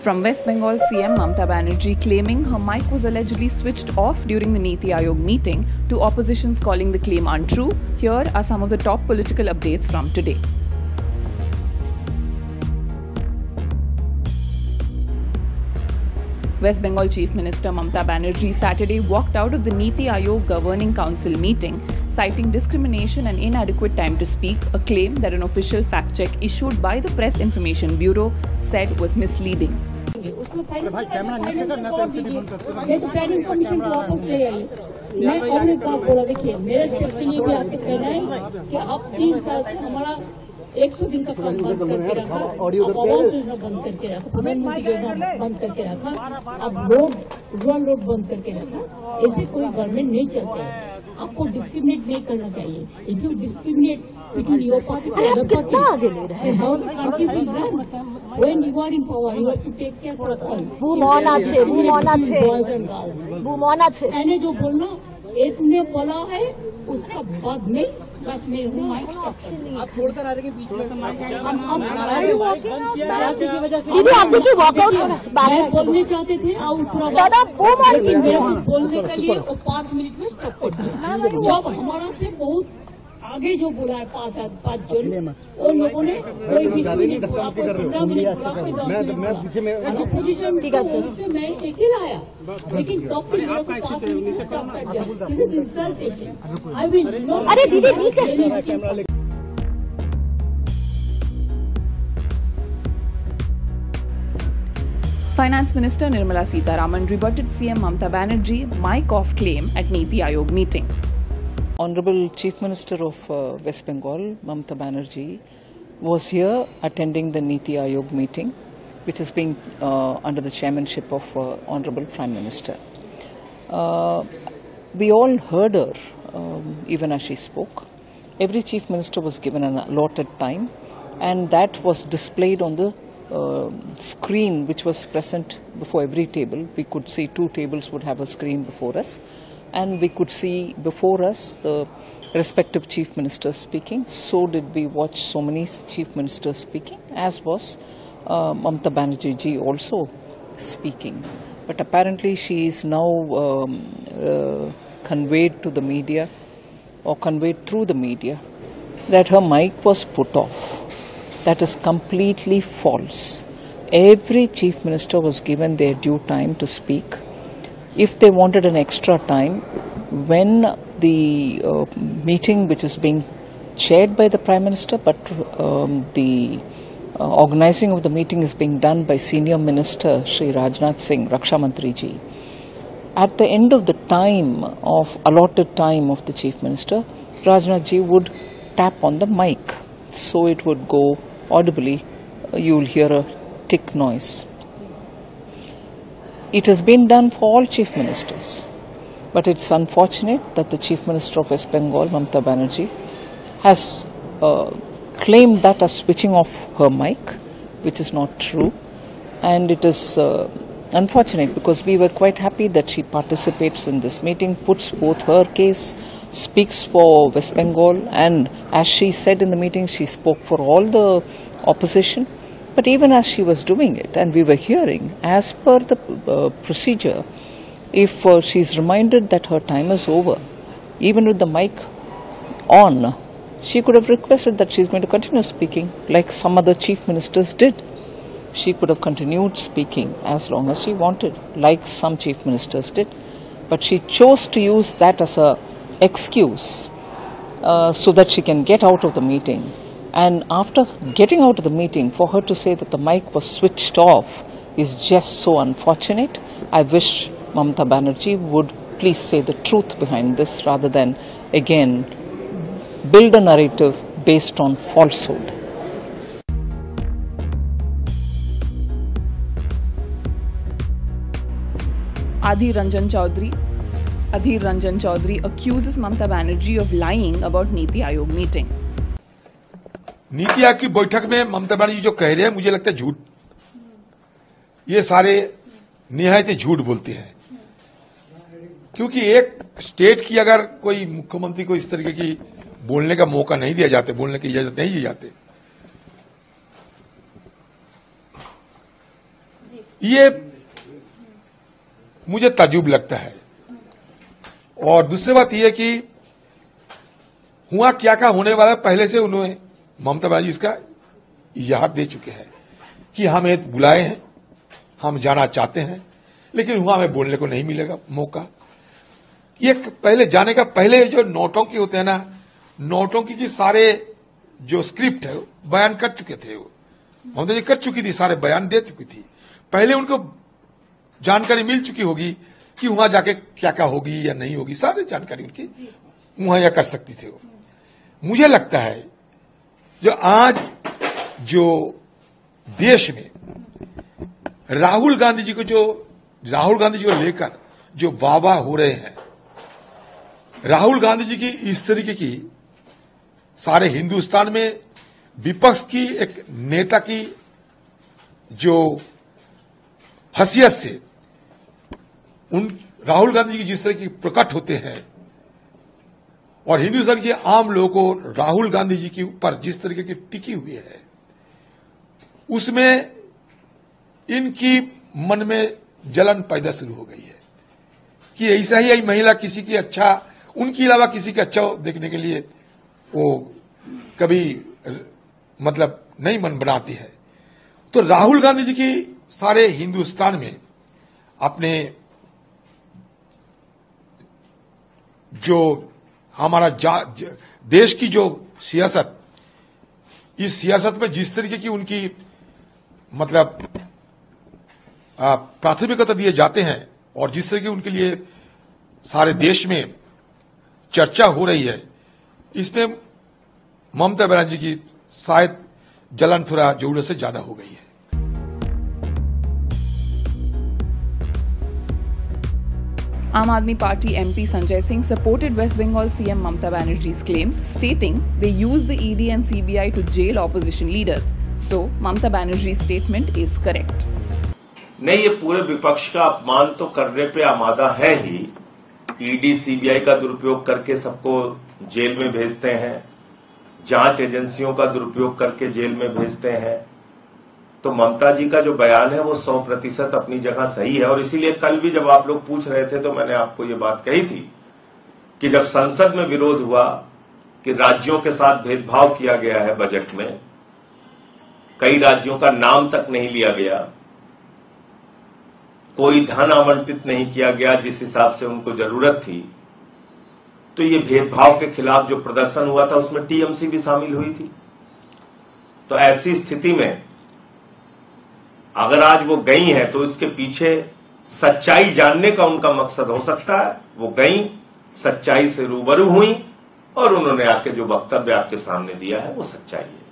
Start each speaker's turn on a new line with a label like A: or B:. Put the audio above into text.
A: From West Bengal CM Mamata Banerjee claiming her mic was allegedly switched off during the Niti Aayog meeting to oppositions calling the claim untrue, here are some of the top political updates from today. West Bengal Chief Minister Mamata Banerjee Saturday walked out of the Niti Aayog Governing Council meeting, citing discrimination and inadequate time to speak, a claim that an official fact check issued by the Press Information Bureau said was misleading.
B: मैं और एक बात बोला, देखिए मेरा step ये भी आपको कहना है कि आप 3 साल से हमारा 100 दिन का काम बंद करके रखा, आवास योजना बंद करके रखा, प्रधानमंत्री योजना बंद करके रखा, अब रूरल रोड बंद करके रखा। ऐसे कोई गवर्नमेंट नहीं चलता है। आपको डिस्क्रिमिनेट नहीं करना चाहिए। If you discriminate between your party and other party, and how the country will run. When you are in power, you have to take care for all.
C: Boys and girls.
B: मैंने जो बोलना इतने बोला है, उसका बाद में बस मैं हूँ माइक स्टॉप कर।
D: आप छोड़कर आ रहे हैं बीच में।
C: दीदी आप देखिए वॉकआउट
B: मैं बोलने चाहते थे
C: दादा वो
B: लेकिन मेरे को बोलने के लिए वो 5 मिनट में स्टॉप कर दिया। जब हमारा से बहुत आगे जो बोला है 5 जन उन लोगों ने कोई 20 मिनट बोला, 15 मिनट बोला, जो पोजीशन से मैं अकेला आया, लेकिन तब फिर मेरे को 5 मिनट में स्टॉप कर दिया। This is इंसल्टेशन। I will not.
C: अरे दीदी नीचे।
A: Finance Minister Nirmala Sitharaman rebutted CM Mamata Banerjee mic off claim at Niti Aayog meeting.
E: Honorable Chief Minister of West Bengal, Mamata Banerjee, was here attending the Niti Aayog meeting, which is being under the chairmanship of Honorable Prime Minister. We all heard her, even as she spoke. Every Chief Minister was given an allotted time, and that was displayed on the screen which was present before every table. We could see 2 tables would have a screen before us. And we could see before us the respective chief ministers speaking. So did we watch so many chief ministers speaking, as was Mamata Banerjee ji also speaking. But apparently she is now conveyed to the media, or conveyed through the media, that her mic was put off. That is completely false. Every chief minister was given their due time to speak. If they wanted an extra time, when the meeting which is being chaired by the Prime Minister, but the organizing of the meeting is being done by Senior Minister Shri Rajnath Singh, Raksha Mantri ji. At the end of the time of allotted time of the Chief Minister, Rajnath ji would tap on the mic, so it would go audibly. You will hear a tick noise. It has been done for all Chief Ministers, but it's unfortunate that the Chief Minister of West Bengal, Mamata Banerjee, has claimed that as switching off her mic, which is not true, and it is unfortunate because we were quite happy that she participates in this meeting, puts forth her case, speaks for West Bengal, and as she said in the meeting, she spoke for all the opposition. But even as she was doing it, and we were hearing, as per the procedure, if she is reminded that her time is over, even with the mic on, she could have requested that she is going to continue speaking like some other chief ministers did. She could have continued speaking as long as she wanted, like some chief ministers did. But she chose to use that as an excuse so that she can get out of the meeting. And after getting out of the meeting, for her to say that the mic was switched off is just so unfortunate. I wish Mamata Banerjee would please say the truth behind this rather than, again, build a narrative based on falsehood.
A: Adhir Ranjan Chaudhary accuses Mamata Banerjee of lying about Niti Aayog meeting.
F: NITI Aayog की बैठक में ममता बनर्जी जो कह रहे हैं, मुझे लगता है झूठ। ये सारे निहायत झूठ बोलते हैं, क्योंकि एक स्टेट की अगर कोई मुख्यमंत्री को इस तरीके की बोलने का मौका नहीं दिया जाता, बोलने की इजाजत नहीं दी जाती, ये मुझे ताज्जुब लगता है। और दूसरी बात यह है कि हुआ क्या क्या होने वाला पहले से उन्होंने ममता बनर्जी इसका इजाहर दे चुके हैं कि हमें बुलाए हैं, हम जाना चाहते हैं, लेकिन हुआ हमें बोलने को नहीं मिलेगा मौका। ये पहले जाने का पहले जो नौटंकी होते हैं ना, नौटंकी की सारे जो स्क्रिप्ट है बयान कर चुके थे, वो ममता जी कर चुकी थी, सारे बयान दे चुकी थी। पहले उनको जानकारी मिल चुकी होगी कि वहां जाके क्या क्या होगी या नहीं होगी, सारी जानकारी उनकी मुहैया कर सकती थे वो। मुझे लगता है जो आज जो देश में राहुल गांधी जी को लेकर जो वाहवाह हो रहे हैं, राहुल गांधी जी की इस तरीके की सारे हिंदुस्तान में विपक्ष की एक नेता की जो हैसियत से उन राहुल गांधी जी जिस तरह की प्रकट होते हैं और हिंदुस्तान के आम लोगों को राहुल गांधी जी के ऊपर जिस तरीके की टिकी हुई है, उसमें इनकी मन में जलन पैदा शुरू हो गई है कि ऐसा ही महिला किसी की अच्छा, उनके अलावा किसी का अच्छा देखने के लिए वो कभी मतलब नहीं मन बनाती है। तो राहुल गांधी जी की सारे हिंदुस्तान में अपने जो हमारा देश की जो सियासत, इस सियासत में जिस तरीके की उनकी मतलब प्राथमिकता दिए जाते हैं और जिस तरह की उनके लिए सारे देश में चर्चा हो रही है, इसमें ममता बनर्जी की शायद जलन थोड़ा जरूरत से ज्यादा हो गई है।
A: Aam Aadmi Party MP Sanjay Singh supported West Bengal CM Mamata Banerjee's claims, stating they use the ED and CBI to jail opposition leaders. So, Mamata Banerjee's statement is correct.
D: नहीं, ये पूरे विपक्ष का अपमान तो करने पे आमादा है ही। ईडी सीबीआई का दुरुपयोग करके सबको जेल में भेजते हैं, जांच एजेंसियों का दुरुपयोग करके जेल में भेजते हैं। तो ममता जी का जो बयान है वो 100% अपनी जगह सही है। और इसीलिए कल भी जब आप लोग पूछ रहे थे तो मैंने आपको ये बात कही थी कि जब संसद में विरोध हुआ कि राज्यों के साथ भेदभाव किया गया है बजट में, कई राज्यों का नाम तक नहीं लिया गया, कोई धन आवंटित नहीं किया गया जिस हिसाब से उनको जरूरत थी, तो ये भेदभाव के खिलाफ जो प्रदर्शन हुआ था उसमें टीएमसी भी शामिल हुई थी। तो ऐसी स्थिति में अगर आज वो गई हैं तो इसके पीछे सच्चाई जानने का उनका मकसद हो सकता है। वो गई, सच्चाई से रूबरू हुई और उन्होंने आके जो वक्तव्य आपके सामने दिया है वो सच्चाई है।